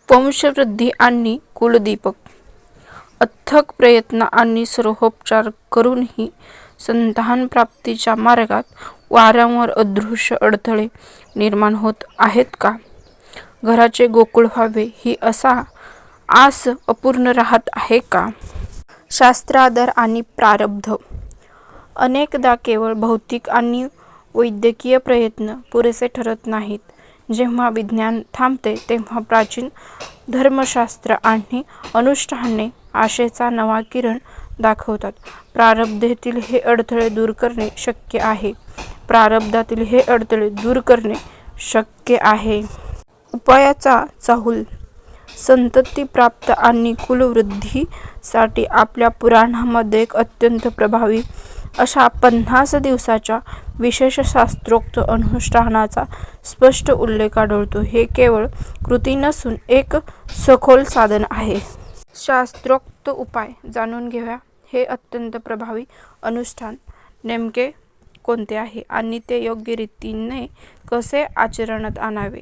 वंशवृद्धी आणि कुलदीपक. अथक प्रयत्न आणि सर्वोपचार करूनही संतान प्राप्तीच्या मार्गात वारंवार अदृश्य अडथळे निर्माण होत आहेत का? घराचे गोकुळ व्हावे ही आस अपूर्ण राहत आहे का? शास्त्राधार आणि प्रारब्ध. अनेकदा केवळ भौतिक आणि वैद्यकीय प्रयत्न पुरेसे ठरत नाहीत. जेव्हा विज्ञान थांबते तेव्हा प्राचीन धर्मशास्त्र आणि अनुष्ठाने आशेचा नवा किरण दाखवतात. प्रारब्धातील हे अडथळे दूर करणे शक्य आहे. प्रारब्धातील हे अडथळे दूर करणे शक्य आहे. उपायाचा चाहुल. संतती प्राप्त आणि कुलवृद्धीसाठी आपल्या पुराणांमध्ये एक अत्यंत प्रभावी अशा 50 दिवसाच्या विशेष शास्त्रोक्त अनुष्ठानाचा स्पष्ट उल्लेख आढळतो. हे केवळ कृती नसून एक सखोल साधन आहे. शास्त्रोक्त उपाय जाणून घेऊया. हे अत्यंत प्रभावी अनुष्ठान नेमके कोणते आहे आणि ते योग्य रीतीने कसे आचरणात आणावे